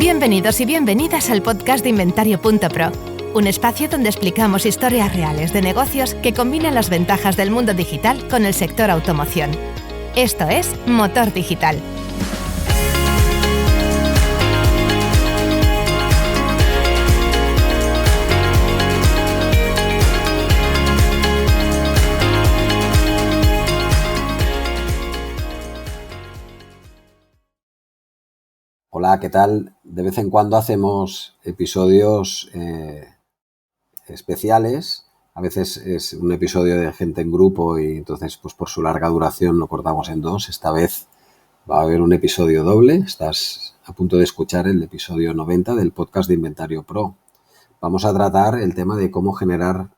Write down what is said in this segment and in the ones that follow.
Bienvenidos y bienvenidas al podcast de Inventario.pro, un espacio donde explicamos historias reales de negocios que combinan las ventajas del mundo digital con el sector automoción. Esto es Motor Digital. Hola, ¿qué tal? De vez en cuando hacemos episodios especiales. A veces es un episodio de gente en grupo y entonces pues por su larga duración lo cortamos en dos. Esta vez va a haber un episodio doble. Estás a punto de escuchar el episodio 90 del podcast de Inventario Pro. Vamos a tratar el tema de cómo generar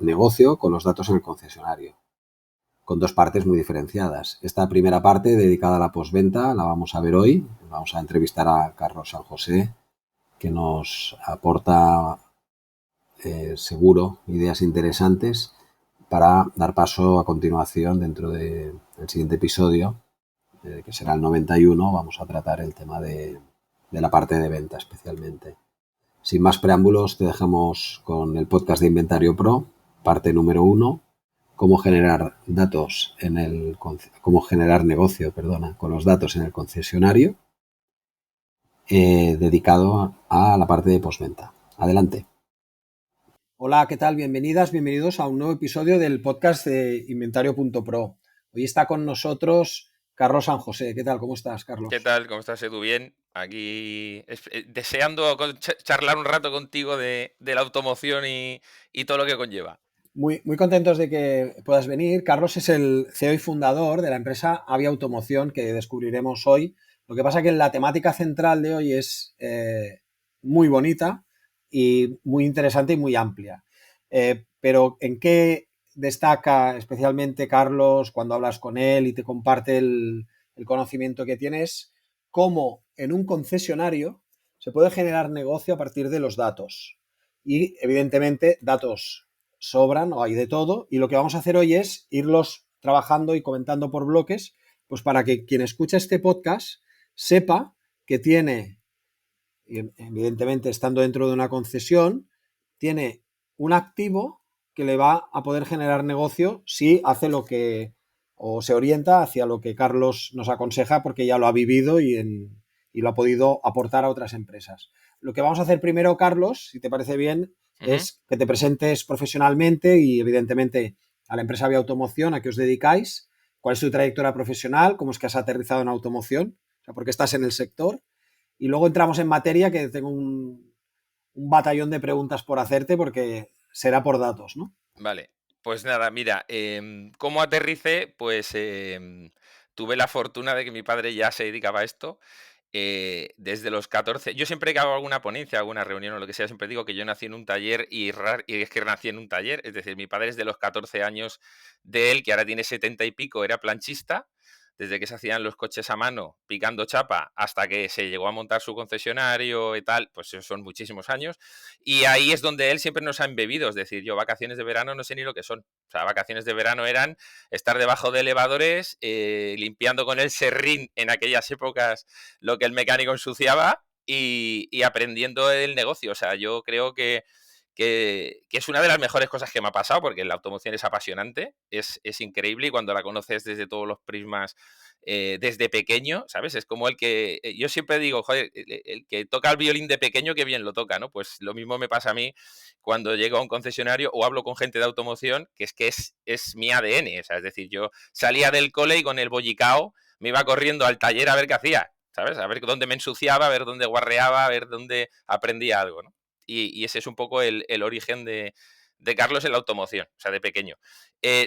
negocio con los datos en el concesionario, con dos partes muy diferenciadas. Esta primera parte, dedicada a la postventa, la vamos a ver hoy. Vamos a entrevistar a Carlos San José, que nos aporta seguro ideas interesantes para dar paso a continuación dentro del siguiente episodio, que será el 91. Vamos a tratar el tema de la parte de venta especialmente. Sin más preámbulos, te dejamos con el podcast de Inventario Pro, parte número 1. Cómo generar negocio con los datos en el concesionario, dedicado a la parte de postventa. Adelante. Hola, ¿qué tal? Bienvenidos a un nuevo episodio del podcast de Inventario.pro. Hoy está con nosotros Carlos San José. ¿Qué tal? ¿Cómo estás, Carlos? ¿Qué tal? ¿Cómo estás, Edu? Bien. Aquí deseando charlar un rato contigo de la automoción y todo lo que conlleva. Muy contentos de que puedas venir. Carlos es el CEO y fundador de la empresa Avia Automoción, que descubriremos hoy. Lo que pasa es que la temática central de hoy es muy bonita y muy interesante y muy amplia. Pero ¿en qué destaca especialmente Carlos cuando hablas con él y te comparte el conocimiento que tienes? Cómo en un concesionario se puede generar negocio a partir de los datos. Y evidentemente datos sobran o hay de todo, y lo que vamos a hacer hoy es irlos trabajando y comentando por bloques, pues para que quien escucha este podcast sepa que tiene, evidentemente estando dentro de una concesión, tiene un activo que le va a poder generar negocio si hace lo que, o se orienta hacia lo que Carlos nos aconseja, porque ya lo ha vivido y lo ha podido aportar a otras empresas. Lo que vamos a hacer primero, Carlos, si te parece bien, es que te presentes profesionalmente y evidentemente a la empresa Avia Automoción, a qué os dedicáis, cuál es tu trayectoria profesional, cómo es que has aterrizado en automoción, o sea, por qué estás en el sector, y luego entramos en materia, que tengo un batallón de preguntas por hacerte porque será por datos, ¿no? Vale, pues nada, mira, ¿cómo aterricé? Pues tuve la fortuna de que mi padre ya se dedicaba a esto. Desde los 14, yo siempre que hago alguna ponencia, alguna reunión o lo que sea, siempre digo que yo nací en un taller y es que nací en un taller. Es decir, mi padre es de los 14 años de él, que ahora tiene 70 y pico, era planchista, desde que se hacían los coches a mano picando chapa hasta que se llegó a montar su concesionario y tal, pues esos son muchísimos años. Y ahí es donde él siempre nos ha embebido. Es decir, yo vacaciones de verano no sé ni lo que son. O sea, vacaciones de verano eran estar debajo de elevadores, limpiando con el serrín en aquellas épocas lo que el mecánico ensuciaba y aprendiendo el negocio. O sea, yo creo que es una de las mejores cosas que me ha pasado, porque la automoción es apasionante, es increíble, y cuando la conoces desde todos los prismas, desde pequeño, ¿sabes? Es como el que, yo siempre digo, joder, el que toca el violín de pequeño, que bien lo toca, ¿no? Pues lo mismo me pasa a mí cuando llego a un concesionario o hablo con gente de automoción, que es mi ADN. O sea, es decir, yo salía del cole y con el bollicao me iba corriendo al taller a ver qué hacía, ¿sabes? A ver dónde me ensuciaba, a ver dónde guarreaba, a ver dónde aprendía algo, ¿no? Y ese es un poco el origen de Carlos en la automoción, o sea, de pequeño.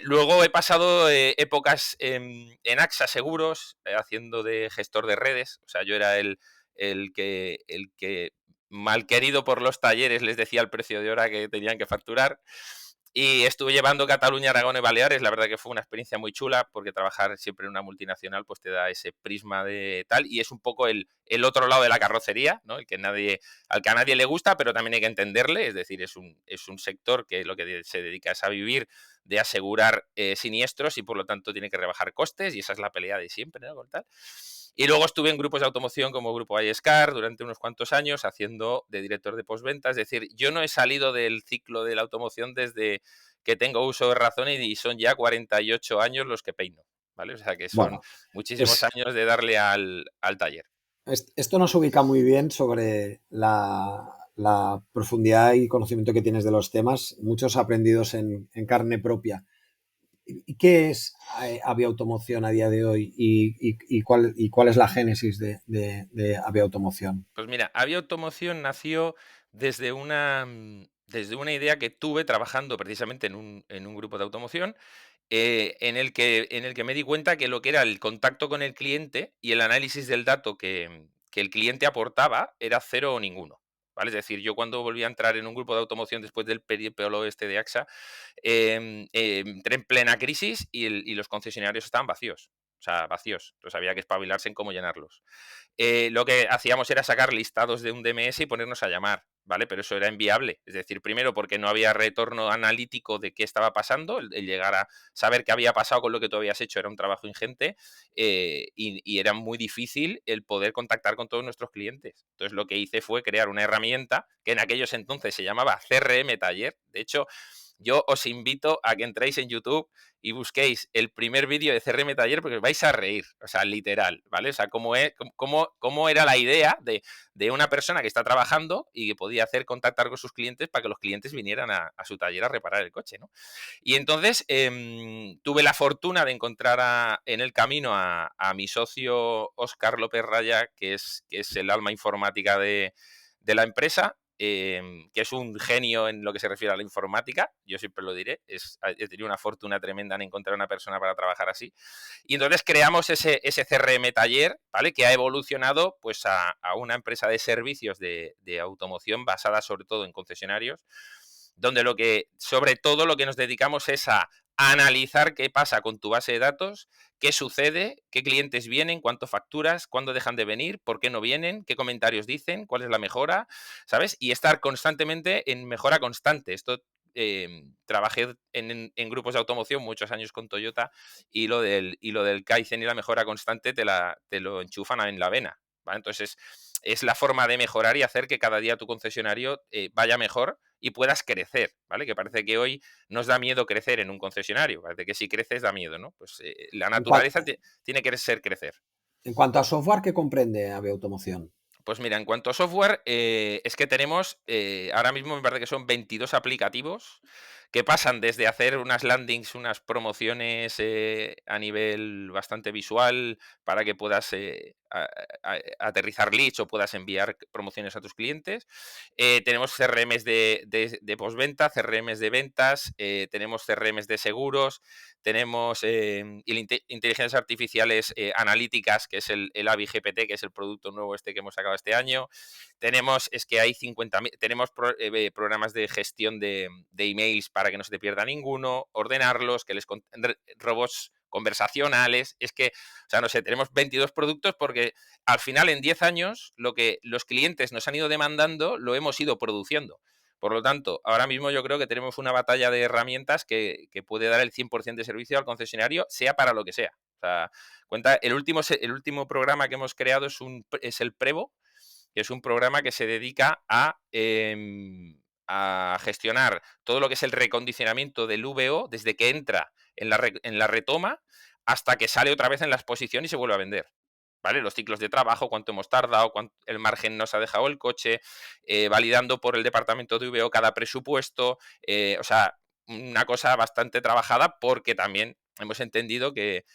Luego he pasado épocas en AXA Seguros, haciendo de gestor de redes. O sea, yo era el que mal querido por los talleres les decía el precio de hora que tenían que facturar. Y estuve llevando Cataluña, Aragón y Baleares. La verdad que fue una experiencia muy chula, porque trabajar siempre en una multinacional pues te da ese prisma de tal, y es un poco el otro lado de la carrocería, ¿no? Al que a nadie le gusta, pero también hay que entenderle. Es decir, es un sector que lo que se dedica es a vivir de asegurar siniestros, y por lo tanto tiene que rebajar costes, y esa es la pelea de siempre, ¿no? Con tal. Y luego estuve en grupos de automoción como Grupo iScar durante unos cuantos años haciendo de director de postventa. Es decir, yo no he salido del ciclo de la automoción desde que tengo uso de razón y son ya 48 años los que peino, ¿vale? O sea que son Bueno, muchísimos es, años de darle al taller. esto nos ubica muy bien sobre la profundidad y conocimiento que tienes de los temas, muchos aprendidos en carne propia. ¿Y qué es Aviautomoción a día de hoy y cuál es la génesis de Aviautomoción? Pues mira, Avia Automoción nació desde desde una idea que tuve trabajando precisamente en un grupo de automoción, en el que me di cuenta que lo que era el contacto con el cliente y el análisis del dato que el cliente aportaba era cero o ninguno. ¿Vale? Es decir, yo cuando volví a entrar en un grupo de automoción después del periplo este de AXA, entré en plena crisis y los concesionarios estaban vacíos. O sea, vacíos. Entonces había que espabilarse en cómo llenarlos. Lo que hacíamos era sacar listados de un DMS y ponernos a llamar, ¿vale? Pero eso era inviable. Es decir, primero porque no había retorno analítico de qué estaba pasando, el llegar a saber qué había pasado con lo que tú habías hecho era un trabajo ingente, y era muy difícil el poder contactar con todos nuestros clientes. Entonces lo que hice fue crear una herramienta que en aquellos entonces se llamaba CRM Taller. De hecho, yo os invito a que entréis en YouTube y busquéis el primer vídeo de CRM Taller porque os vais a reír, o sea, literal, ¿vale? O sea, cómo era la idea de una persona que está trabajando y que podía hacer contactar con sus clientes para que los clientes vinieran a su taller a reparar el coche, ¿no? Y entonces tuve la fortuna de encontrar en el camino a mi socio Óscar López Raya, que es el alma informática de la empresa, que es un genio en lo que se refiere a la informática, yo siempre lo diré, he tenido una fortuna tremenda en encontrar una persona para trabajar así. Y entonces creamos ese CRM Taller, ¿vale? Que ha evolucionado pues a una empresa de servicios de automoción basada sobre todo en concesionarios, donde sobre todo lo que nos dedicamos es a analizar qué pasa con tu base de datos, qué sucede, qué clientes vienen, cuánto facturas, cuándo dejan de venir, por qué no vienen, qué comentarios dicen, cuál es la mejora, ¿sabes? Y estar constantemente en mejora constante. Esto trabajé en grupos de automoción muchos años con Toyota y lo del Kaizen y la mejora constante te lo enchufan en la vena, ¿vale? Entonces es la forma de mejorar y hacer que cada día tu concesionario vaya mejor y puedas crecer, ¿vale? Que parece que hoy nos da miedo crecer en un concesionario, parece que si creces da miedo, ¿no? Pues la En, cua- naturaleza tiene que ser crecer. en cuanto a software, ¿qué comprende Aviautomoción? Pues mira, en cuanto a software, es que tenemos, ahora mismo me parece que son 22 aplicativos que pasan desde hacer unas landings, unas promociones a nivel bastante visual para que puedas aterrizar leads o puedas enviar promociones a tus clientes. Tenemos CRMs de postventa, CRMs de ventas, tenemos CRMs de seguros, tenemos inteligencias artificiales analíticas, que es el AVI GPT, que es el producto nuevo este que hemos sacado este año. Es que hay 50.000, tenemos programas de gestión de emails para que no se te pierda ninguno, ordenarlos, robots conversacionales, es que, o sea, no sé, tenemos 22 productos porque al final en 10 años lo que los clientes nos han ido demandando lo hemos ido produciendo. Por lo tanto, ahora mismo yo creo que tenemos una batalla de herramientas que puede dar el 100% de servicio al concesionario, sea para lo que sea. O sea, el último programa que hemos creado es el Prevo, que es un programa que se dedica a gestionar todo lo que es el recondicionamiento del VO desde que entra en la retoma hasta que sale otra vez en la exposición y se vuelve a vender. ¿Vale? Los ciclos de trabajo, cuánto hemos tardado, cuánto el margen nos ha dejado el coche, validando por el departamento de VO cada presupuesto, o sea, una cosa bastante trabajada porque también hemos entendido que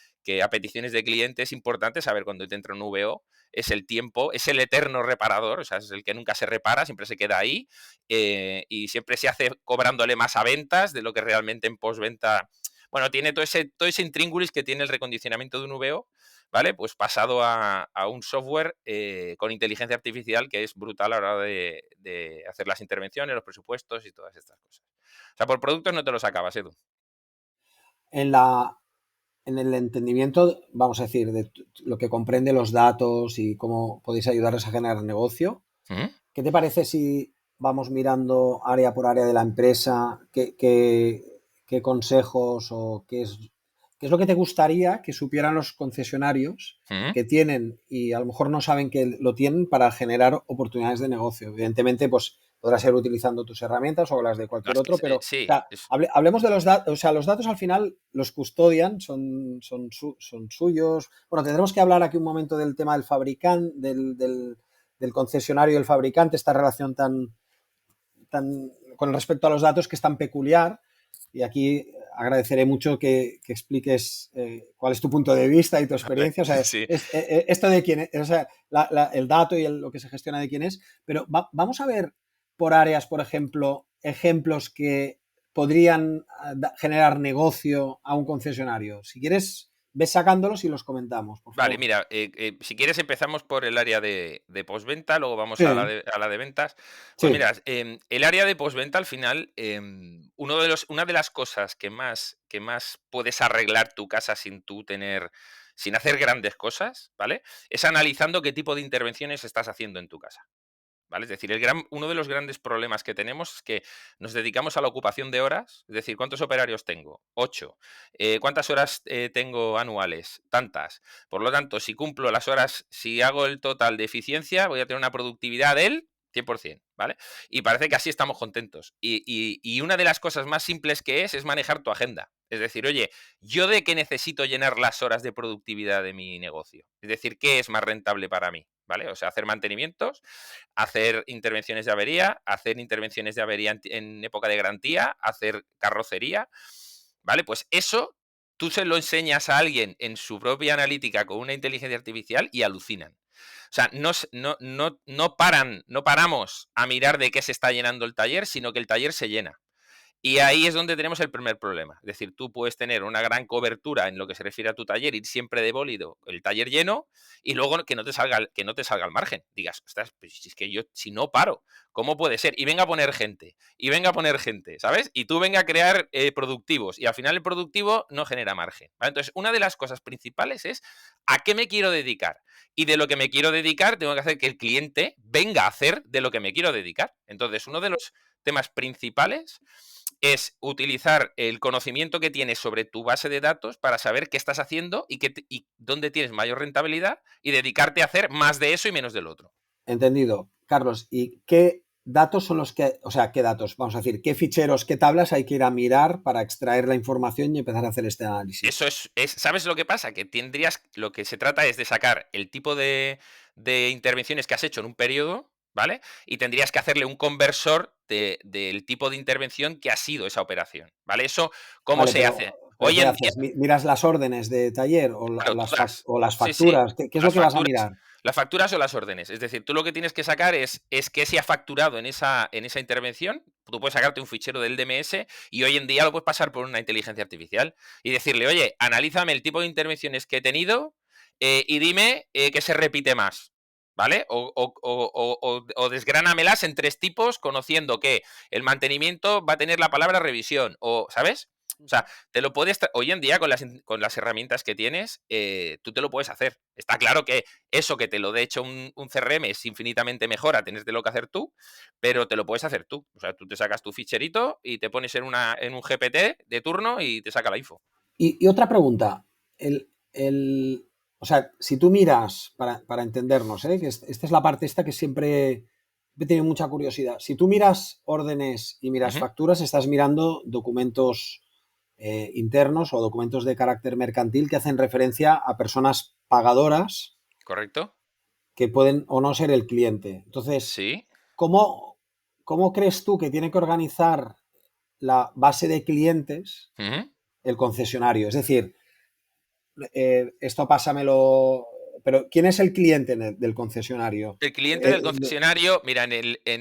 a peticiones de clientes es importante saber cuando te entra un VO, es el tiempo, es el eterno reparador, o sea, es el que nunca se repara, siempre se queda ahí, y siempre se hace cobrándole más a ventas de lo que realmente en postventa. Bueno, tiene todo ese intríngulis que tiene el recondicionamiento de un VO, ¿vale? Pues pasado a un software con inteligencia artificial que es brutal a la hora de hacer las intervenciones, los presupuestos y todas estas cosas. O sea, por productos no te los acabas, Edu. En la, en el entendimiento, vamos a decir, de lo que comprende los datos y cómo podéis ayudarles a generar negocio, ¿Mm? ¿qué te parece si vamos mirando área por área de la empresa qué consejos o qué ¿qué es lo que te gustaría que supieran los concesionarios que tienen y a lo mejor no saben que lo tienen para generar oportunidades de negocio? Evidentemente, pues podrá ser utilizando tus herramientas o las de cualquier otro, pero o Sí. sea, hablemos de los datos. O sea, los datos al final los custodian, son suyos. Bueno, tendremos que hablar aquí un momento del tema del fabricante, del concesionario y el fabricante, esta relación tan con respecto a los datos que es tan peculiar. Y aquí agradeceré mucho que expliques cuál es tu punto de vista y tu experiencia. O sea, sí. Esto de quién es, o sea, el dato y lo que se gestiona de quién es. Pero vamos a ver por áreas, por ejemplo, ejemplos que podrían generar negocio a un concesionario. Si quieres, ves sacándolos y los comentamos, por favor. Vale, mira, si quieres empezamos por el área de postventa, luego vamos Sí. a la de ventas. Pues Sí. mira, el área de postventa al final, una de las cosas que más puedes arreglar tu casa sin hacer grandes cosas, ¿vale? Es analizando qué tipo de intervenciones estás haciendo en tu casa. ¿Vale? Es decir, uno de los grandes problemas que tenemos es que nos dedicamos a la ocupación de horas, es decir, ¿cuántos operarios tengo? 8. ¿Cuántas horas tengo anuales? Tantas. Por lo tanto, si cumplo las horas, si hago el total de eficiencia, voy a tener una productividad del 100%, ¿vale? Y parece que así estamos contentos. Y una de las cosas más simples que es manejar tu agenda. Es decir, oye, ¿yo de qué necesito llenar las horas de productividad de mi negocio? Es decir, ¿qué es más rentable para mí? ¿Vale? O sea, hacer mantenimientos, hacer intervenciones de avería, hacer intervenciones de avería en época de garantía, hacer carrocería, ¿vale? Pues eso tú se lo enseñas a alguien en su propia analítica con una inteligencia artificial y alucinan. O sea, no paramos a mirar de qué se está llenando el taller, sino que el taller se llena. Y ahí es donde tenemos el primer problema. Es decir, tú puedes tener una gran cobertura en lo que se refiere a tu taller, ir siempre de bólido, el taller lleno, y luego que no te salga el margen. Digas, ostras, pues si es que yo, si no paro, ¿cómo puede ser? Y venga a poner gente, ¿sabes? Y tú venga a crear productivos, y al final el productivo no genera margen, ¿vale? Entonces, una de las cosas principales es ¿a qué me quiero dedicar? Y de lo que me quiero dedicar, tengo que hacer que el cliente venga a hacer de lo que me quiero dedicar. Entonces, uno de los temas principales es utilizar el conocimiento que tienes sobre tu base de datos para saber qué estás haciendo y dónde tienes mayor rentabilidad y dedicarte a hacer más de eso y menos del otro. Entendido. Carlos, ¿y qué datos son los que, o sea, qué datos, vamos a decir, qué ficheros, qué tablas hay que ir a mirar para extraer la información y empezar a hacer este análisis? Eso ¿sabes lo que pasa? Que lo que se trata es de sacar el tipo de intervenciones que has hecho en un periodo, ¿vale? Y tendrías que hacerle un conversor del tipo de intervención que ha sido esa operación, ¿vale? Eso, ¿cómo se hace? ¿Pero Hoy qué en día, haces? ¿Miras las órdenes de taller o bueno, todas. las Sí, sí. facturas? ¿Qué es lo Las que vas a facturas. mirar? Las facturas o las órdenes. Es decir, tú lo que tienes que sacar es qué se ha facturado en esa intervención. Tú puedes sacarte un fichero del DMS y hoy en día lo puedes pasar por una inteligencia artificial y decirle, oye, analízame el tipo de intervenciones que he tenido y dime qué se repite más. ¿Vale? O desgránamelas en 3 tipos, conociendo que el mantenimiento va a tener la palabra revisión. O, ¿sabes? O sea, te lo puedes. Hoy en día, con las herramientas que tienes, tú te lo puedes hacer. Está claro que eso que te lo de hecho un CRM es infinitamente mejor a tenértelo que hacer tú, pero te lo puedes hacer tú. O sea, tú te sacas tu ficherito y te pones en un GPT de turno y te saca la info. Y otra pregunta. O sea, si tú miras, para entendernos, que esta es la parte que siempre he tenido mucha curiosidad. Si tú miras órdenes y miras facturas, estás mirando documentos internos o documentos de carácter mercantil que hacen referencia a personas pagadoras. ¿Correcto? Que pueden o no ser el cliente. Entonces, sí. ¿cómo crees tú que tiene que organizar la base de clientes el concesionario? Es decir, esto pásamelo. Pero, ¿quién es el cliente del concesionario? El cliente del concesionario, mira, en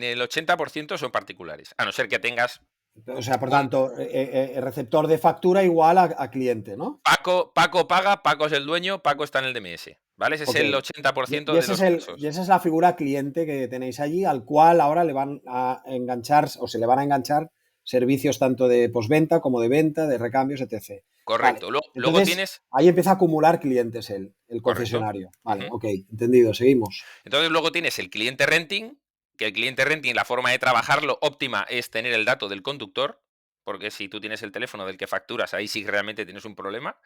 el 80% son particulares, a no ser que tengas. O sea, por tanto, el receptor de factura igual a cliente, ¿no? Paco paga, Paco es el dueño, Paco está en el DMS, ¿vale? Ese es el 80% de los casos. Y esa es la figura cliente que tenéis allí, al cual ahora le van a enganchar o se le van a enganchar servicios tanto de postventa como de venta, de recambios, etc. Correcto. Vale. Luego Entonces, tienes. ahí empieza a acumular clientes el concesionario. Vale, ok, entendido, seguimos. Entonces luego tienes el cliente renting, que el cliente renting, la forma de trabajarlo óptima es tener el dato del conductor, porque si tú tienes el teléfono del que facturas, ahí sí realmente tienes un problema.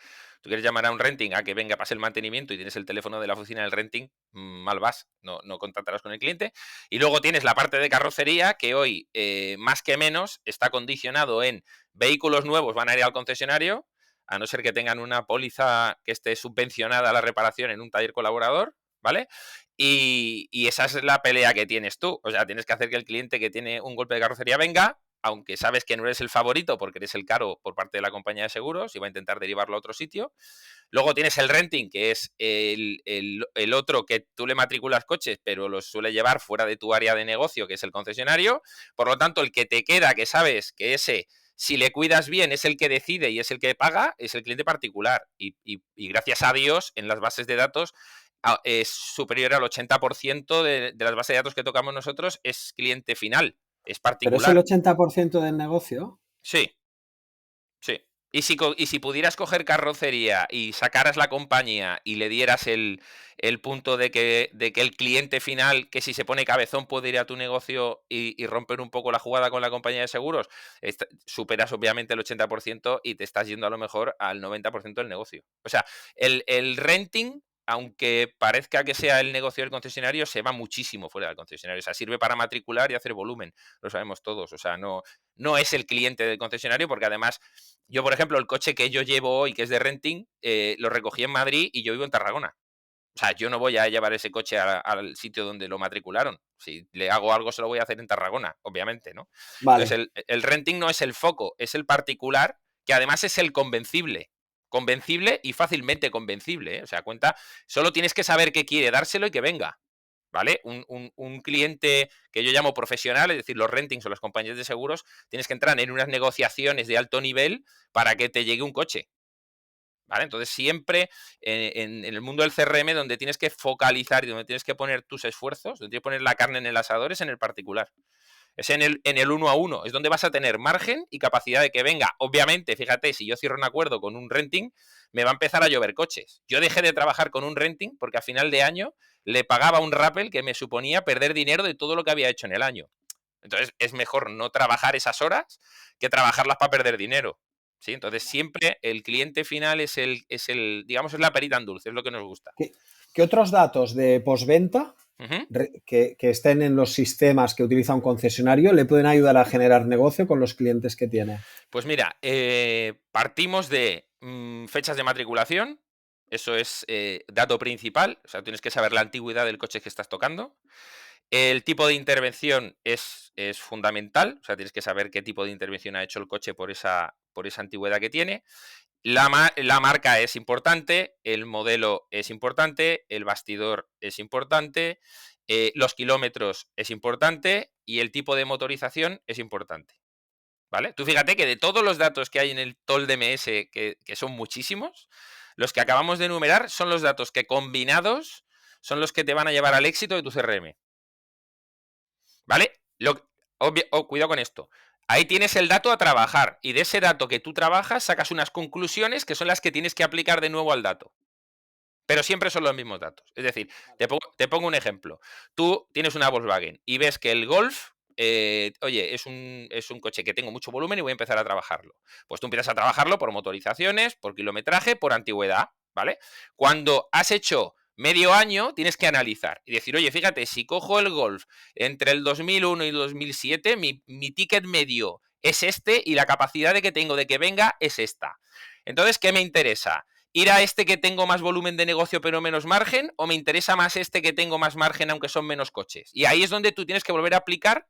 Tú quieres llamar a un renting a que venga, pase el mantenimiento y tienes el teléfono de la oficina del renting, mal vas, no contactarás con el cliente. Y luego tienes la parte de carrocería, que hoy, más que menos, está condicionado en vehículos nuevos van a ir al concesionario, a no ser que tengan una póliza que esté subvencionada a la reparación en un taller colaborador, ¿vale? Y esa es la pelea que tienes tú. O sea, tienes que hacer que el cliente que tiene un golpe de carrocería venga, aunque sabes que no eres el favorito porque eres el caro por parte de la compañía de seguros y va a intentar derivarlo a otro sitio. Luego tienes el renting, que es el otro que tú le matriculas coches, pero los suele llevar fuera de tu área de negocio, que es el concesionario. Por lo tanto, el que te queda, que sabes que ese, si le cuidas bien, es el que decide y es el que paga, es el cliente particular. Y gracias a Dios, en las bases de datos es superior al 80% de las bases de datos que tocamos nosotros es cliente final, es Pero es el particular. 80% del negocio. Sí, sí. Y si pudieras coger carrocería y sacaras la compañía y le dieras el punto de que el cliente final, que si se pone cabezón puede ir a tu negocio y romper un poco la jugada con la compañía de seguros, superas obviamente el 80% y te estás yendo a lo mejor al 90% del negocio. O sea, el renting, aunque parezca que sea el negocio del concesionario, se va muchísimo fuera del concesionario. O sea, sirve para matricular y hacer volumen. Lo sabemos todos. O sea, no es el cliente del concesionario, porque además yo, por ejemplo, el coche que yo llevo hoy, que es de renting, lo recogí en Madrid y yo vivo en Tarragona. O sea, yo no voy a llevar ese coche al sitio donde lo matricularon. Si le hago algo, se lo voy a hacer en Tarragona, obviamente, ¿no? Entonces, Vale. el renting no es el foco, es el particular, que además es el convencible. Convencible y fácilmente convencible, ¿eh? O sea, solo tienes que saber qué quiere, dárselo y que venga. ¿Vale? Un cliente que yo llamo profesional, es decir, los rentings o las compañías de seguros, tienes que entrar en unas negociaciones de alto nivel para que te llegue un coche. ¿Vale? Entonces, siempre en el mundo del CRM, donde tienes que focalizar y donde tienes que poner tus esfuerzos, donde tienes que poner la carne en el asador, es en el particular. Es en el uno a uno, es donde vas a tener margen y capacidad de que venga. Obviamente, fíjate, si yo cierro un acuerdo con un renting, me va a empezar a llover coches. Yo dejé de trabajar con un renting porque a final de año le pagaba un rappel que me suponía perder dinero de todo lo que había hecho en el año. Entonces, es mejor no trabajar esas horas que trabajarlas para perder dinero. ¿Sí? Entonces, siempre el cliente final digamos, es la perita en dulce, es lo que nos gusta. ¿Qué otros datos de postventa Ujú. que estén en los sistemas que utiliza un concesionario le pueden ayudar a generar negocio con los clientes que tiene? Pues mira, partimos de fechas de matriculación, eso es dato principal, o sea, tienes que saber la antigüedad del coche que estás tocando. El tipo de intervención es fundamental, o sea, tienes que saber qué tipo de intervención ha hecho el coche por esa antigüedad que tiene. La marca es importante, el modelo es importante, el bastidor es importante, los kilómetros es importante y el tipo de motorización es importante. ¿Vale? Tú fíjate que de todos los datos que hay en el TOL DMS, que son muchísimos, los que acabamos de enumerar son los datos que combinados son los que te van a llevar al éxito de tu CRM. ¿Vale? Cuidado con esto. Ahí tienes el dato a trabajar y de ese dato que tú trabajas sacas unas conclusiones que son las que tienes que aplicar de nuevo al dato. Pero siempre son los mismos datos. Es decir, te pongo un ejemplo. Tú tienes una Volkswagen y ves que el Golf, oye, es un coche que tengo mucho volumen y voy a empezar a trabajarlo. Pues tú empiezas a trabajarlo por motorizaciones, por kilometraje, por antigüedad, ¿vale? Cuando has hecho medio año, tienes que analizar y decir, oye, fíjate, si cojo el Golf entre el 2001 y el 2007, mi ticket medio es este y la capacidad de que tengo de que venga es esta. Entonces, ¿qué me interesa? ¿Ir a este que tengo más volumen de negocio pero menos margen? ¿O me interesa más este que tengo más margen aunque son menos coches? Y ahí es donde tú tienes que volver a aplicar,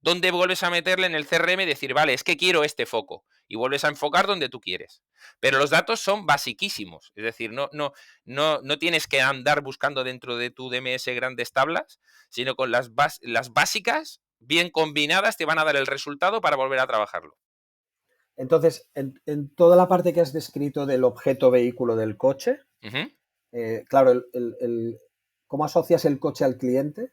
donde vuelves a meterle en el CRM y decir, vale, es que quiero este foco. Y vuelves a enfocar donde tú quieres. Pero los datos son basiquísimos. Es decir, no tienes que andar buscando dentro de tu DMS grandes tablas, sino con las básicas, bien combinadas, te van a dar el resultado para volver a trabajarlo. Entonces, en toda la parte que has descrito del objeto vehículo del coche, Uh-huh. claro, ¿cómo asocias el coche al cliente?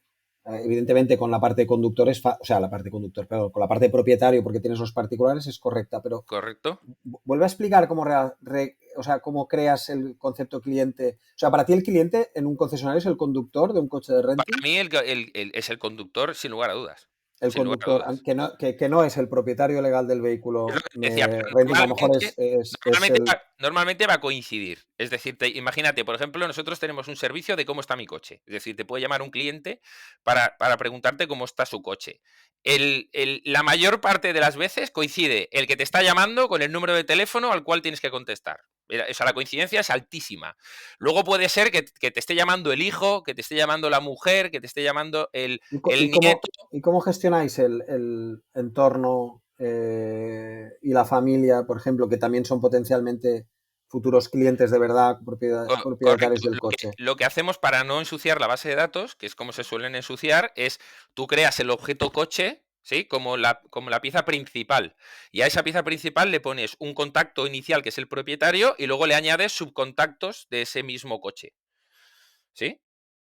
Evidentemente con la parte de conductores, o sea, la parte de conductor, perdón, con la parte de propietario porque tienes los particulares es correcta, pero Correcto. vuelve a explicar cómo creas el concepto cliente. O sea, para ti el cliente en un concesionario es el conductor de un coche de renting. Para mí es el conductor sin lugar a dudas. el sin lugar a conductor, dudas. que no es el propietario legal del Es lo vehículo, que te decía, pero renting, a lo mejor es el... normalmente va a coincidir. Es decir, imagínate, por ejemplo, nosotros tenemos un servicio de cómo está mi coche. Es decir, te puede llamar un cliente para preguntarte cómo está su coche. La mayor parte de las veces coincide el que te está llamando con el número de teléfono al cual tienes que contestar. O sea, la coincidencia es altísima. Luego puede ser que te esté llamando el hijo, que te esté llamando la mujer, que te esté llamando el nieto. ¿Y cómo gestionáis el entorno y la familia, por ejemplo, que también son potencialmente futuros clientes de verdad, propietarios Correcto. del Lo que, coche? lo que hacemos para no ensuciar la base de datos, que es como se suelen ensuciar, es tú creas el objeto coche, ¿sí? Como la pieza principal. Y a esa pieza principal le pones un contacto inicial, que es el propietario, y luego le añades subcontactos de ese mismo coche. ¿Sí?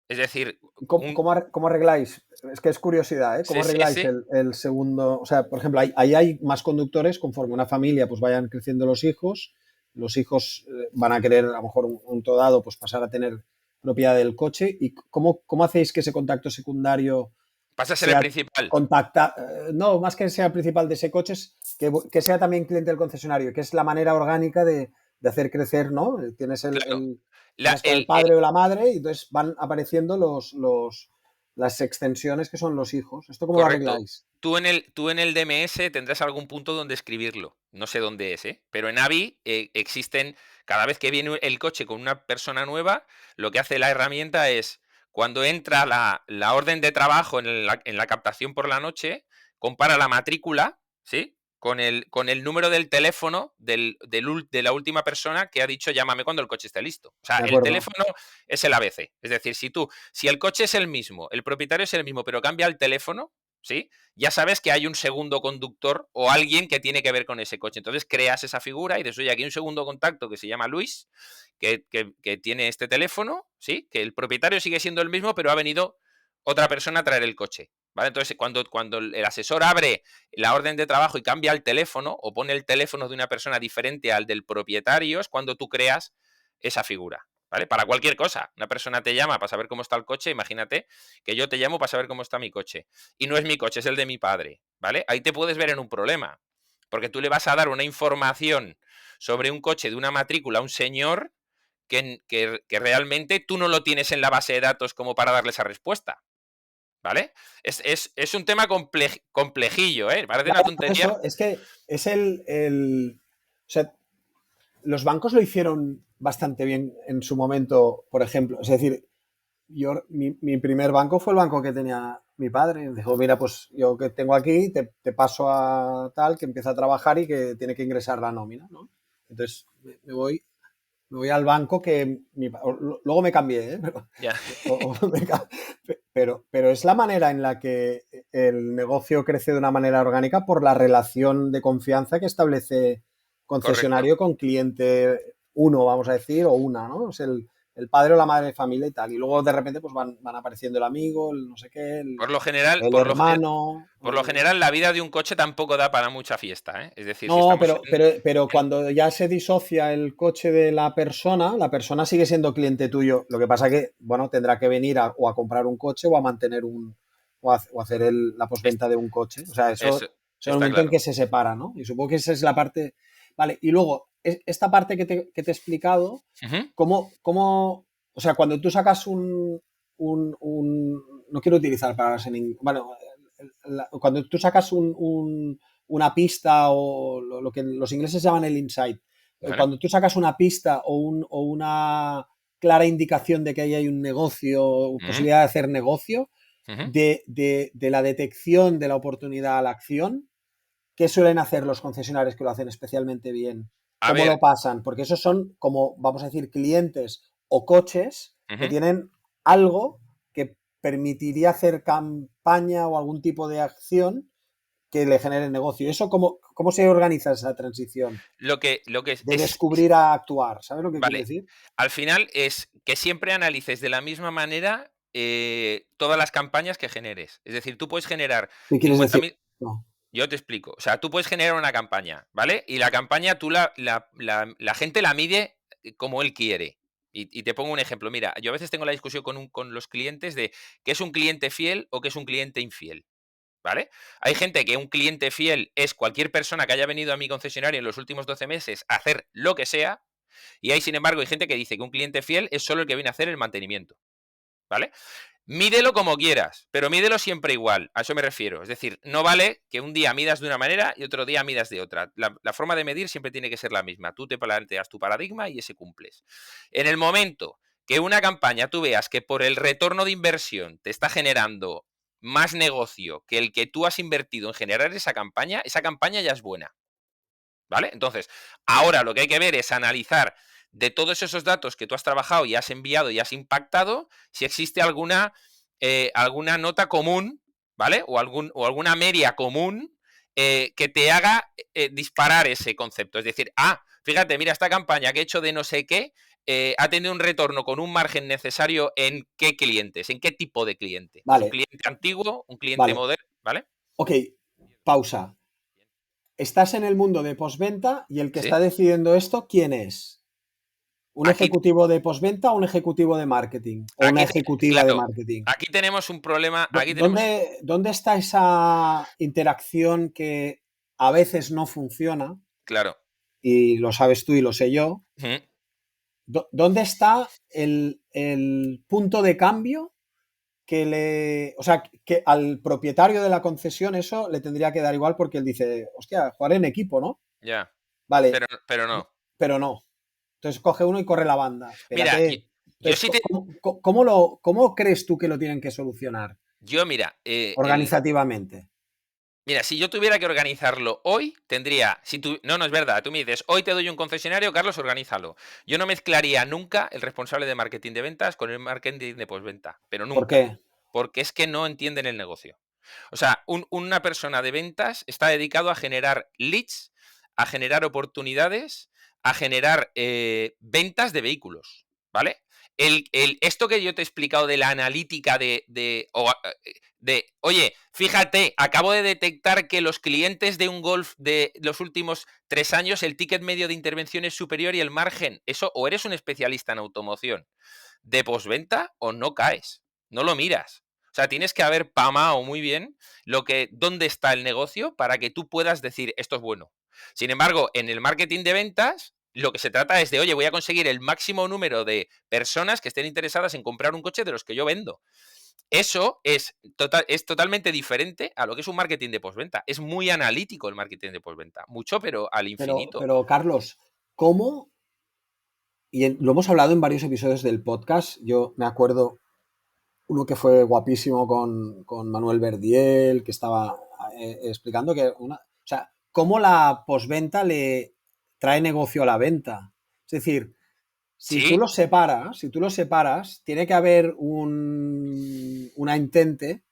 Es decir, ¿Cómo arregláis? Es que es curiosidad, ¿eh? ¿Cómo sí, sí, arregláis sí. el segundo? O sea, por ejemplo, ahí hay más conductores conforme una familia pues vayan creciendo los hijos van a querer a lo mejor un momento dado pues pasar a tener propiedad del coche. ¿Y cómo hacéis que ese contacto secundario Pasa a ser el sea principal. no, más que sea principal de ese coche, es que sea también cliente del concesionario, que es la manera orgánica de hacer crecer, ¿no? Tienes Claro. La- empiezas con el el, el- padre o la madre y entonces van apareciendo las extensiones que son los hijos. ¿Esto cómo lo Correcto. arregláis? Tú en el DMS tendrás algún punto donde escribirlo. No sé dónde es, ¿eh? Pero en AVI existen, cada vez que viene el coche con una persona nueva, lo que hace la herramienta es, cuando entra la orden de trabajo en la captación por la noche, compara la matrícula, ¿sí? Con el número del teléfono de la última persona que ha dicho llámame cuando el coche esté listo. O sea, De el acuerdo. teléfono es el ABC. Es decir, si el coche es el mismo, el propietario es el mismo, pero cambia el teléfono, ¿sí? Ya sabes que hay un segundo conductor o alguien que tiene que ver con ese coche. Entonces creas esa figura y dices, oye, aquí hay un segundo contacto que se llama Luis, que tiene este teléfono, ¿sí? Que el propietario sigue siendo el mismo, pero ha venido otra persona a traer el coche. ¿Vale? Entonces, cuando el asesor abre la orden de trabajo y cambia el teléfono o pone el teléfono de una persona diferente al del propietario, es cuando tú creas esa figura. ¿Vale? Para cualquier cosa. Una persona te llama para saber cómo está el coche, imagínate que yo te llamo para saber cómo está mi coche. Y no es mi coche, es el de mi padre. ¿Vale? Ahí te puedes ver en un problema. Porque tú le vas a dar una información sobre un coche de una matrícula a un señor que realmente tú no lo tienes en la base de datos como para darle esa respuesta. ¿Vale? Es un tema complejillo, ¿eh? Parece una Claro, por tontería. eso es que es o sea, los bancos lo hicieron bastante bien en su momento, por ejemplo. Es decir, mi primer banco fue el banco que tenía mi padre. Dijo, mira, pues yo que tengo aquí, te paso a tal que empieza a trabajar y que tiene que ingresar la nómina, ¿no? Entonces me voy al banco luego me cambié, ¿eh? Ya. Pero es la manera en la que el negocio crece de una manera orgánica por la relación de confianza que establece Correcto. concesionario con cliente uno, vamos a decir, o una, ¿no? Es el padre o la madre de familia y tal. Y luego de repente pues van apareciendo el amigo, el no sé qué, Por lo general, el por lo general, hermano. por lo general, la vida de un coche tampoco da para mucha fiesta, ¿eh? Es decir, si No, estamos pero cuando ya se disocia el coche de la persona sigue siendo cliente tuyo. Lo que pasa que, bueno, tendrá que venir o a comprar un coche o a mantener o hacer la es- postventa de un coche. O sea, eso eso es el está momento en claro. que se separa, ¿no? Y supongo que esa es la parte. Vale, y luego, esta parte que te he explicado, Ujú. o sea, cuando tú sacas no quiero utilizar palabras en inglés, bueno, cuando tú sacas una pista o lo que los ingleses llaman el insight, ¿Vale? cuando tú sacas una pista o una clara indicación de que ahí hay un negocio, Ujú, posibilidad de hacer negocio, ujú. de la detección de la oportunidad a la acción, ¿qué suelen hacer los concesionarios que lo hacen especialmente bien? A ¿Cómo ver, lo pasan? Porque esos son como, vamos a decir, clientes o coches que ujú. tienen algo que permitiría hacer campaña o algún tipo de acción que le genere negocio. ¿Eso cómo se organiza esa transición Lo que de descubrir a actuar? ¿Sabes lo que quiero vale, decir? al final es que siempre analices de la misma manera todas las campañas que generes. Es decir, tú puedes generar ¿Qué quieres decir? 50.000. No. Yo te explico. O sea, tú puedes generar una campaña, ¿vale? Y la campaña tú la gente la mide como él quiere. Y te pongo un ejemplo. Mira, yo a veces tengo la discusión con los clientes de qué es un cliente fiel o qué es un cliente infiel. ¿vale? Hay gente que un cliente fiel es cualquier persona que haya venido a mi concesionario en los últimos 12 meses a hacer lo que sea, y hay, sin embargo, hay gente que dice que un cliente fiel es solo el que viene a hacer el mantenimiento, ¿vale? Mídelo como quieras, pero mídelo siempre igual, a eso me refiero. Es decir, no vale que un día midas de una manera y otro día midas de otra. La forma de medir siempre tiene que ser la misma. Tú te planteas tu paradigma y ese cumples. En el momento que una campaña tú veas que por el retorno de inversión te está generando más negocio que el que tú has invertido en generar esa campaña ya es buena, ¿vale? Entonces, ahora lo que hay que ver es analizar de todos esos datos que tú has trabajado y has enviado y has impactado, si existe alguna nota común, ¿vale? O alguna media común que te haga disparar ese concepto. Es decir, fíjate, mira, esta campaña que he hecho de no sé qué ha tenido un retorno con un margen necesario en qué clientes, en qué tipo de cliente. Un Vale, cliente antiguo, un cliente vale. moderno, ¿vale? Ok, pausa. Estás en el mundo de postventa y el que Sí. está decidiendo esto, ¿quién es? ¿Un Aquí, ejecutivo de postventa o un ejecutivo de marketing? ¿O una aquí, ejecutiva de claro, marketing? aquí tenemos un problema, aquí tenemos, ¿Dónde está esa interacción que a veces no funciona? claro. Y lo sabes tú y lo sé yo. Ujú. ¿Dónde está el punto de cambio o sea, que al propietario de la concesión eso le tendría que dar igual porque él dice, hostia, jugar en equipo, ¿no? Ya, Vale, pero no. pero no. Entonces coge uno y corre la banda. Mira, Espérate. yo Entonces, sí te, ¿cómo crees tú que lo tienen que solucionar mira, organizativamente? mira, si yo tuviera que organizarlo hoy, tendría, no es verdad, tú me dices, hoy te doy un concesionario, Carlos, organízalo. Yo no mezclaría nunca el responsable de marketing de ventas con el marketing de postventa, pero ¿Por nunca, qué? porque es que no entienden el negocio. O sea, una persona de ventas está dedicado a generar leads, a generar oportunidades, a generar ventas de vehículos, ¿vale? Esto que yo te he explicado de la analítica oye, fíjate, acabo de detectar que los clientes de un Golf de los últimos 3 años, el ticket medio de intervención es superior y el margen, eso, o eres un especialista en automoción de postventa o no caes, no lo miras. O sea, tienes que haber pamado muy bien dónde está el negocio para que tú puedas decir esto es bueno. Sin embargo, en el marketing de ventas, lo que se trata es de, oye, voy a conseguir el máximo número de personas que estén interesadas en comprar un coche de los que yo vendo. Eso es totalmente diferente a lo que es un marketing de postventa. Es muy analítico el marketing de postventa. Mucho, pero al infinito. Pero Carlos, ¿cómo? Lo hemos hablado en varios episodios del podcast. Yo me acuerdo uno que fue guapísimo con Manuel Verdiel, que estaba explicando o sea, cómo la postventa le trae negocio a la venta. Es decir, Sí, si tú lo separas, tiene que haber una intente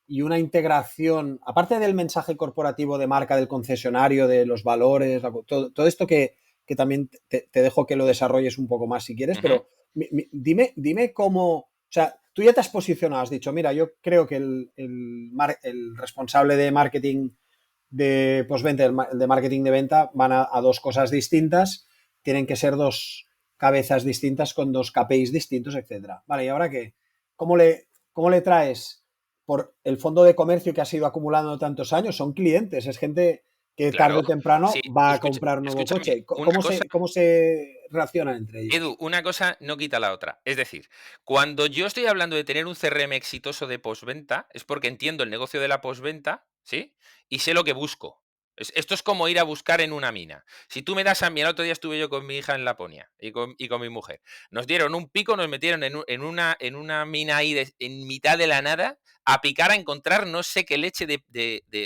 y una integración, aparte del mensaje corporativo de marca del concesionario, de los valores, todo esto que también te dejo que lo desarrolles un poco más si quieres, ujú, pero dime cómo, o sea, tú ya te has posicionado, has dicho, mira, yo creo que el responsable de marketing de postventa, el de marketing de venta, van a dos cosas distintas, tienen que ser dos cabezas distintas con dos KPIs distintos, etcétera. Vale, ¿y ahora qué? ¿Cómo le traes por el fondo de comercio que has ido acumulando tantos años? Son clientes, es gente que tarde claro. o temprano Sí, va a comprar un nuevo escúchame, coche. una cosa, Cómo se relacionan entre ellos? Edu, una cosa no quita la otra. Es decir, cuando yo estoy hablando de tener un CRM exitoso de postventa, es porque entiendo el negocio de la postventa, ¿sí? Y sé lo que busco. Esto es como ir a buscar en una mina. Si tú me das a mí, el otro día estuve yo con mi hija en Laponia y con mi mujer. Nos dieron un pico, nos metieron en una mina ahí en mitad de la nada a picar a encontrar no sé qué leche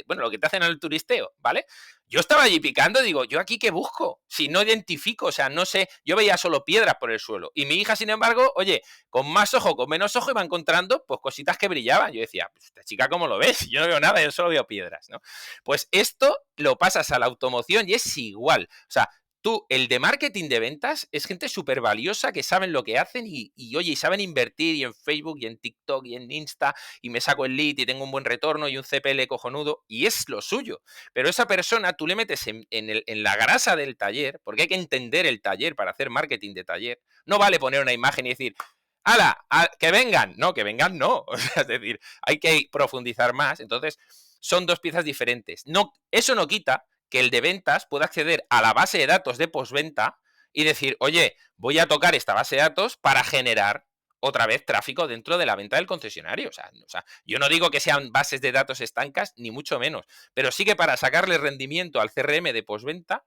bueno, lo que te hacen al turisteo, ¿vale? Yo estaba allí picando, digo, ¿yo aquí qué busco? Si no identifico, o sea, no sé, yo veía solo piedras por el suelo. Y mi hija, sin embargo, oye, con más ojo, con menos ojo, iba encontrando pues cositas que brillaban. Yo decía, pues, esta chica, ¿cómo lo ves? Yo no veo nada, yo solo veo piedras, ¿no? Pues esto lo pasas a la automoción y es igual. O sea, tú, el de marketing de ventas es gente súper valiosa que saben lo que hacen oye, y saben invertir y en Facebook y en TikTok y en Insta y me saco el lead y tengo un buen retorno y un CPL cojonudo y es lo suyo. Pero esa persona tú le metes en la grasa del taller, porque hay que entender el taller para hacer marketing de taller. No vale poner una imagen y decir, ¡Hala! ¡Que vengan! No, que vengan no. O sea, es decir, hay que profundizar más. Entonces, son dos piezas diferentes. No, eso no quita que el de ventas pueda acceder a la base de datos de postventa y decir, oye, voy a tocar esta base de datos para generar otra vez tráfico dentro de la venta del concesionario. O sea, yo no digo que sean bases de datos estancas, ni mucho menos, pero sí que para sacarle rendimiento al CRM de postventa,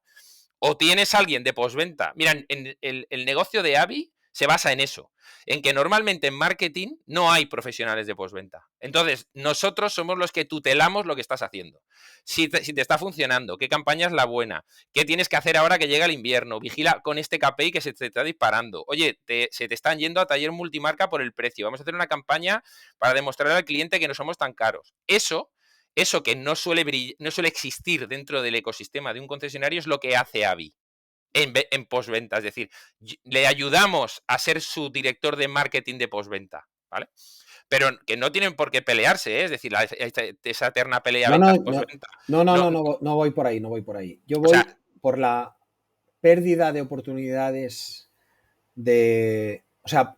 o tienes a alguien de postventa. Mira, en el negocio de Avi se basa en eso, en que normalmente en marketing no hay profesionales de postventa. Entonces, nosotros somos los que tutelamos lo que estás haciendo. Si te está funcionando, qué campaña es la buena, qué tienes que hacer ahora que llega el invierno, vigila con este KPI que se te está disparando. Oye, se te están yendo a taller multimarca por el precio. Vamos a hacer una campaña para demostrar al cliente que no somos tan caros. Eso que no suele existir dentro del ecosistema de un concesionario es lo que hace Avi en postventa. Es decir, le ayudamos a ser su director de marketing de postventa, ¿vale? Pero que no tienen por qué pelearse, ¿eh? Es decir, esa eterna pelea ventas-postventa. No voy por ahí, no voy por ahí. Yo voy por la pérdida de oportunidades de... O sea,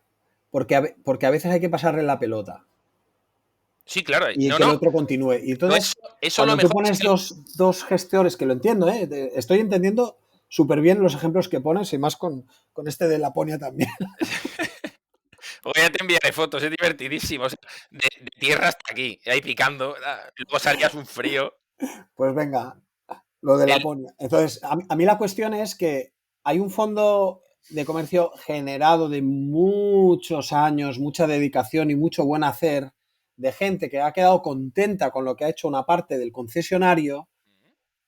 porque a veces hay que pasarle la pelota. Sí, claro. Y que el otro continúe. Y entonces, eso cuando lo mejor tú pones dos gestores, que lo entiendo, estoy entendiendo súper bien los ejemplos que pones y más con este de Laponia también. Luego ya te enviaré fotos, es divertidísimo. O sea, de tierra hasta aquí, ahí picando. Luego salías un frío. Pues venga, lo de Laponia. Entonces, a mí la cuestión es que hay un fondo de comercio generado de muchos años, mucha dedicación y mucho buen hacer de gente que ha quedado contenta con lo que ha hecho una parte del concesionario,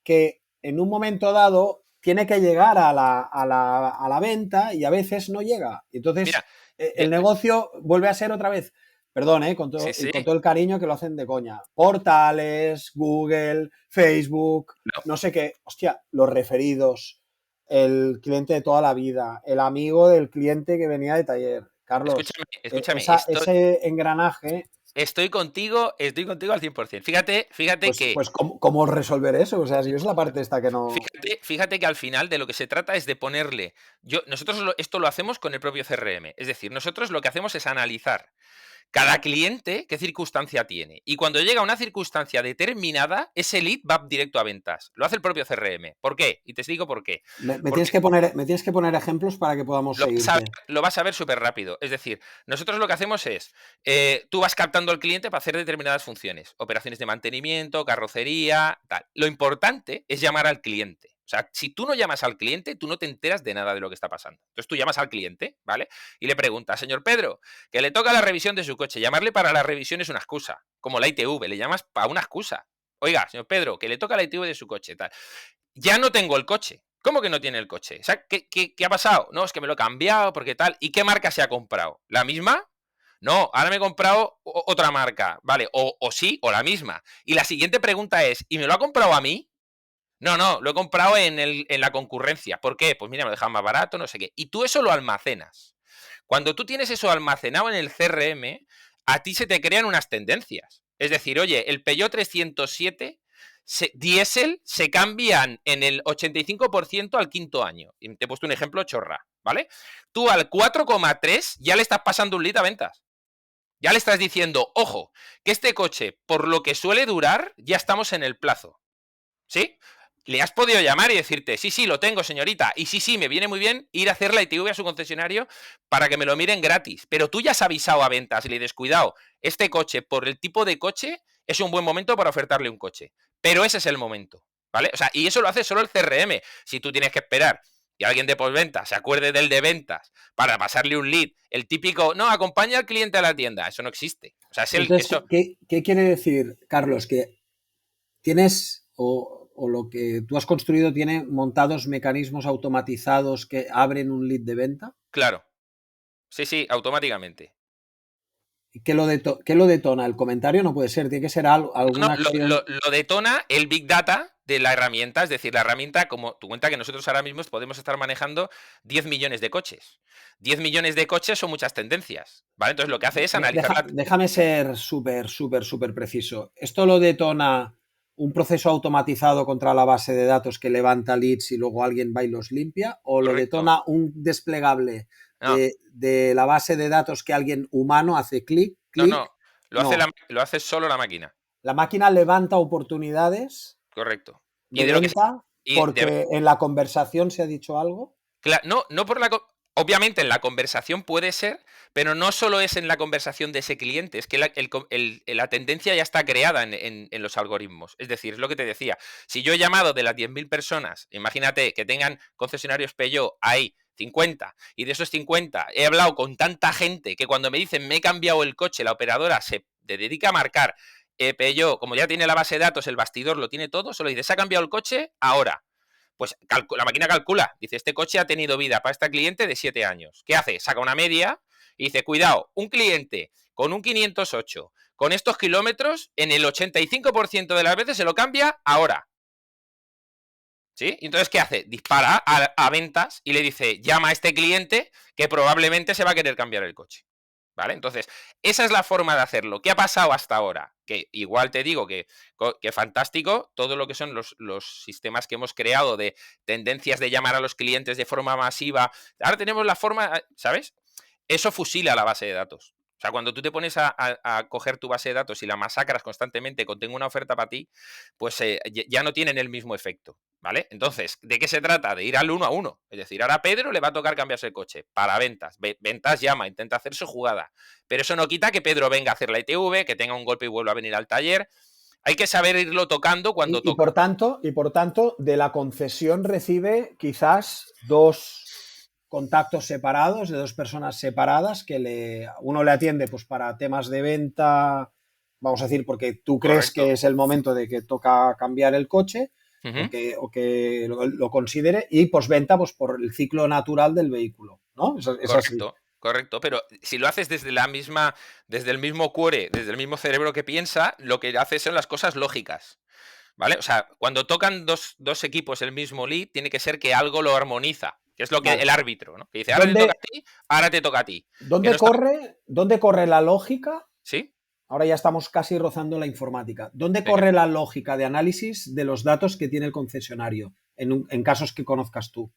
que en un momento dado tiene que llegar a la venta y a veces no llega. Y entonces, mira, el negocio vuelve a ser otra vez, perdón, con todo el cariño que lo hacen de coña, portales, Google, Facebook, no sé qué, hostia, los referidos, el cliente de toda la vida, el amigo del cliente que venía de taller. Carlos, escúchame, ese engranaje... Estoy contigo al 100%. Fíjate pues, que... Pues, ¿cómo resolver eso? O sea, si es la parte esta que no... Fíjate que al final de lo que se trata es de ponerle... Nosotros esto lo hacemos con el propio CRM. Es decir, nosotros lo que hacemos es analizar cada cliente qué circunstancia tiene. Y cuando llega a una circunstancia determinada, ese lead va directo a ventas. Lo hace el propio CRM. ¿Por qué? Y te explico por qué. Me tienes que poner ejemplos para que podamos seguir. Lo vas a ver súper rápido. Es decir, nosotros lo que hacemos es, tú vas captando al cliente para hacer determinadas funciones. Operaciones de mantenimiento, carrocería, tal. Lo importante es llamar al cliente. O sea, si tú no llamas al cliente, tú no te enteras de nada de lo que está pasando. Entonces tú llamas al cliente, ¿vale? Y le preguntas, señor Pedro, que le toca la revisión de su coche. Llamarle para la revisión es una excusa, como la ITV, le llamas para una excusa. Oiga, señor Pedro, que le toca la ITV de su coche, tal. Ya no tengo el coche. ¿Cómo que no tiene el coche? O sea, ¿qué ha pasado? No, es que me lo he cambiado, porque tal. ¿Y qué marca se ha comprado? ¿La misma? No, ahora me he comprado otra marca, ¿vale? O sí, o la misma. Y la siguiente pregunta es, ¿y me lo ha comprado a mí? No, lo he comprado en la concurrencia. ¿Por qué? Pues mira, me lo dejan más barato, no sé qué. Y tú eso lo almacenas. Cuando tú tienes eso almacenado en el CRM, a ti se te crean unas tendencias. Es decir, oye, el Peugeot 307 diésel se cambian en el 85% al quinto año. Y te he puesto un ejemplo chorra, ¿vale? Tú al 4,3 ya le estás pasando un lead a ventas. Ya le estás diciendo, ojo, que este coche, por lo que suele durar, ya estamos en el plazo. ¿Sí? Le has podido llamar y decirte, sí, lo tengo, señorita, y sí, me viene muy bien ir a hacer la ITV a su concesionario para que me lo miren gratis, pero tú ya has avisado a ventas y le dices, cuidado, este coche, por el tipo de coche, es un buen momento para ofertarle un coche, pero ese es el momento, ¿vale? O sea, y eso lo hace solo el CRM. Si tú tienes que esperar y alguien de postventa se acuerde del de ventas para pasarle un lead, el típico, no, acompaña al cliente a la tienda, eso no existe. O sea, Entonces, ¿qué quiere decir, Carlos? Que tienes, o lo que tú has construido tiene montados mecanismos automatizados que abren un lead de venta. Claro. Sí, automáticamente. ¿Qué lo detona? ¿El comentario? No puede ser, tiene que ser alguna acción. Lo detona el Big Data de la herramienta, es decir, la herramienta, como tú cuenta que nosotros ahora mismo podemos estar manejando 10 millones de coches. 10 millones de coches son muchas tendencias, ¿vale? Entonces lo que hace es analizar... Déjame ser súper preciso. ¿Esto lo detona un proceso automatizado contra la base de datos que levanta leads y luego alguien va y los limpia? ¿O Correcto. Lo detona un desplegable No, de la base de datos que alguien humano hace clic, no, clic. no. No. Lo hace solo la máquina. La máquina levanta oportunidades Correcto. Y de de lo que venta porque en la conversación se ha dicho algo. no por la... Obviamente en la conversación puede ser, pero no solo es en la conversación de ese cliente, es que la tendencia ya está creada en los algoritmos. Es decir, es lo que te decía. Si yo he llamado de las 10.000 personas, imagínate que tengan concesionarios Peugeot, hay 50, y de esos 50 he hablado con tanta gente que cuando me dicen me he cambiado el coche, la operadora se dedica a marcar Peugeot, como ya tiene la base de datos, el bastidor lo tiene todo, solo dice, se ha cambiado el coche ahora. Pues la máquina calcula, dice, este coche ha tenido vida para este cliente de 7 años. ¿Qué hace? Saca una media y dice, cuidado, un cliente con un 508, con estos kilómetros, en el 85% de las veces se lo cambia ahora. ¿Sí? Entonces, ¿qué hace? Dispara a ventas y le dice, llama a este cliente que probablemente se va a querer cambiar el coche. ¿Vale? Entonces, esa es la forma de hacerlo. ¿Qué ha pasado hasta ahora? Que igual te digo que fantástico todo lo que son los sistemas que hemos creado de tendencias de llamar a los clientes de forma masiva. Ahora tenemos la forma, ¿sabes? Eso fusila la base de datos. O sea, cuando tú te pones a coger tu base de datos y la masacras constantemente con tengo una oferta para ti, pues ya no tienen el mismo efecto, ¿vale? Entonces, ¿de qué se trata? De ir al 1 a 1. Es decir, ahora a Pedro le va a tocar cambiarse el coche para ventas. Ventas llama, intenta hacer su jugada. Pero eso no quita que Pedro venga a hacer la ITV, que tenga un golpe y vuelva a venir al taller. Hay que saber irlo tocando cuando toca. Y por tanto, de la concesión recibe quizás 2 contactos separados, de 2 personas separadas, que uno le atiende pues para temas de venta, vamos a decir, porque tú crees Correcto. que es el momento de que toca cambiar el coche, o que lo considere, y postventa pues por el ciclo natural del vehículo, ¿no? Es Correcto. así. Correcto, pero si lo haces desde el mismo cuore, desde el mismo cerebro que piensa, lo que haces son las cosas lógicas. ¿Vale? O sea, cuando tocan dos equipos el mismo lead, tiene que ser que algo lo armoniza, que es lo que Vale. el árbitro, ¿no? Que dice, ahora te toca a ti, ahora te toca a ti. ¿Dónde corre la lógica? ¿Sí? Ahora ya estamos casi rozando la informática. ¿Dónde corre la lógica de análisis de los datos que tiene el concesionario en casos que conozcas tú?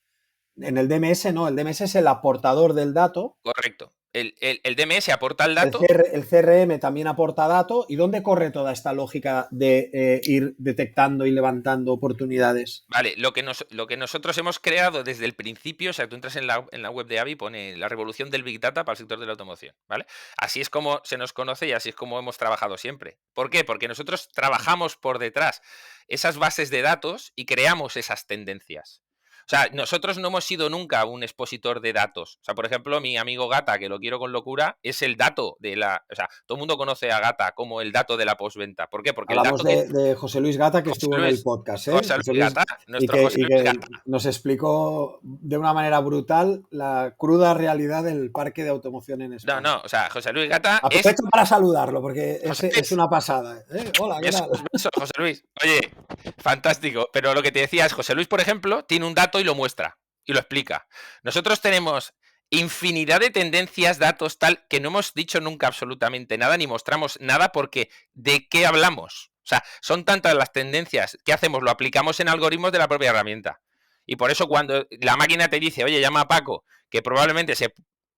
En el DMS no, el DMS es el aportador del dato. Correcto. El DMS aporta el dato. El CRM también aporta dato. ¿Y dónde corre toda esta lógica de ir detectando y levantando oportunidades? Vale, lo que nosotros hemos creado desde el principio, o sea, tú entras en la web de AVI, pone la revolución del Big Data para el sector de la automoción, ¿vale? Así es como se nos conoce y así es como hemos trabajado siempre. ¿Por qué? Porque nosotros trabajamos por detrás esas bases de datos y creamos esas tendencias. O sea, nosotros no hemos sido nunca un expositor de datos. O sea, por ejemplo, mi amigo Gata, que lo quiero con locura, es el dato de la... O sea, todo el mundo conoce a Gata como el dato de la postventa. ¿Por qué? Porque hablamos el dato de José Luis Gata, que José estuvo Luis, en el podcast, ¿eh? José Luis Gata, nuestro José Luis Gata. Nos explicó de una manera brutal la cruda realidad del parque de automoción en España. No, o sea, José Luis Gata Aprovecho para saludarlo, porque José es una pasada. Hola, ¿qué tal? Besos, José Luis. Oye, fantástico. Pero lo que te decía es, José Luis, por ejemplo, tiene un dato y lo muestra y lo explica. Nosotros tenemos infinidad de tendencias, datos, tal, que no hemos dicho nunca absolutamente nada, ni mostramos nada, porque ¿de qué hablamos? O sea, son tantas las tendencias que hacemos, lo aplicamos en algoritmos de la propia herramienta. Y por eso cuando la máquina te dice, oye, llama a Paco, que probablemente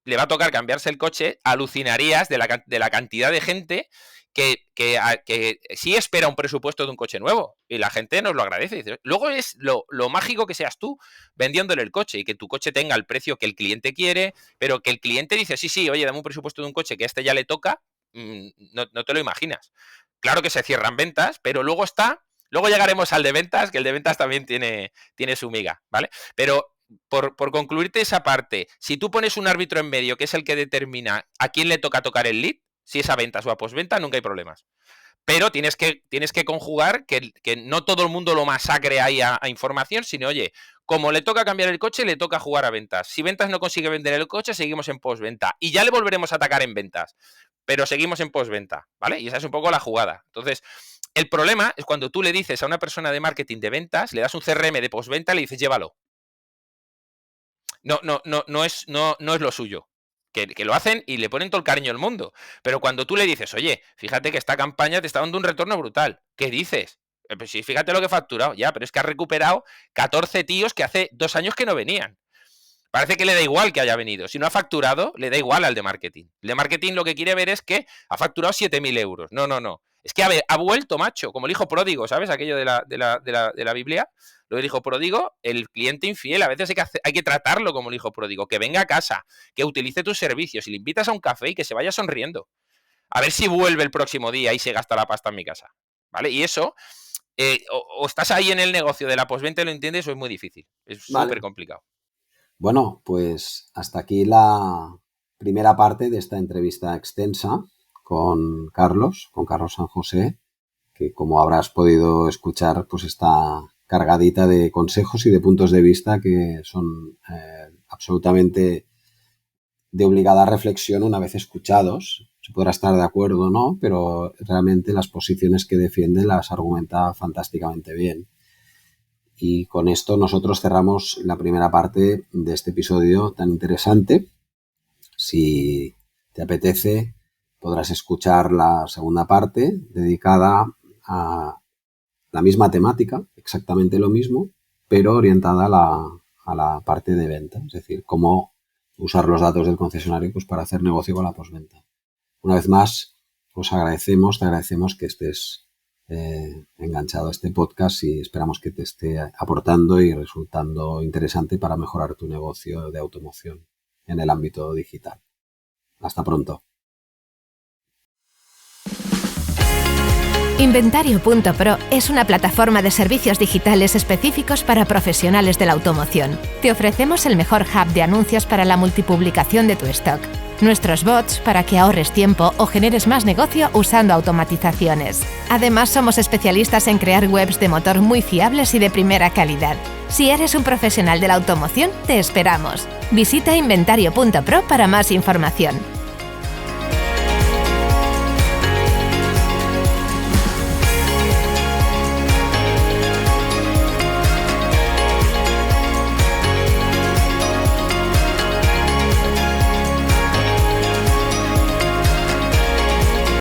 le va a tocar cambiarse el coche, alucinarías de la cantidad de gente que sí espera un presupuesto de un coche nuevo y la gente nos lo agradece. Luego es lo mágico que seas tú vendiéndole el coche y que tu coche tenga el precio que el cliente quiere, pero que el cliente dice, sí, oye, dame un presupuesto de un coche que a este ya le toca, no te lo imaginas. Claro que se cierran ventas, pero luego llegaremos al de ventas, que el de ventas también tiene su miga, ¿vale? Pero por concluirte esa parte, si tú pones un árbitro en medio que es el que determina a quién le toca tocar el lead, si es a ventas o a postventa, nunca hay problemas. Pero tienes que conjugar que no todo el mundo lo masacre ahí a información, sino, oye, como le toca cambiar el coche, le toca jugar a ventas. Si ventas no consigue vender el coche, seguimos en postventa. Y ya le volveremos a atacar en ventas, pero seguimos en postventa, ¿vale? Y esa es un poco la jugada. Entonces, el problema es cuando tú le dices a una persona de marketing de ventas, le das un CRM de postventa y le dices, llévalo. No es lo suyo. Que lo hacen y le ponen todo el cariño del mundo. Pero cuando tú le dices, oye, fíjate que esta campaña te está dando un retorno brutal, ¿qué dices? Pues sí, fíjate lo que he facturado, ya, pero es que has recuperado 14 tíos que hace 2 años que no venían. Parece que le da igual que haya venido. Si no ha facturado, le da igual al de marketing. El de marketing lo que quiere ver es que ha facturado 7.000 euros. No. Es que ha vuelto, macho, como el hijo pródigo, ¿sabes? Aquello de la Biblia. Lo del hijo pródigo, el cliente infiel. A veces hay que tratarlo como el hijo pródigo. Que venga a casa, que utilice tus servicios y le invitas a un café y que se vaya sonriendo. A ver si vuelve el próximo día y se gasta la pasta en mi casa. ¿Vale? Y eso, o estás ahí en el negocio de la postventa y lo entiendes, o es muy difícil. Es súper complicado. Bueno, pues hasta aquí la primera parte de esta entrevista extensa con Carlos San José, que como habrás podido escuchar, pues está cargadita de consejos y de puntos de vista que son absolutamente de obligada reflexión una vez escuchados. Se podrá estar de acuerdo o no, pero realmente las posiciones que defiende las argumenta fantásticamente bien. Y con esto nosotros cerramos la primera parte de este episodio tan interesante. Si te apetece, podrás escuchar la segunda parte dedicada a la misma temática, exactamente lo mismo, pero orientada a la parte de venta, es decir, cómo usar los datos del concesionario pues, para hacer negocio con la postventa. Una vez más, te agradecemos que estés enganchado a este podcast y esperamos que te esté aportando y resultando interesante para mejorar tu negocio de automoción en el ámbito digital. Hasta pronto. Inventario.pro es una plataforma de servicios digitales específicos para profesionales de la automoción. Te ofrecemos el mejor hub de anuncios para la multipublicación de tu stock. Nuestros bots para que ahorres tiempo o generes más negocio usando automatizaciones. Además, somos especialistas en crear webs de motor muy fiables y de primera calidad. Si eres un profesional de la automoción, te esperamos. Visita Inventario.pro para más información.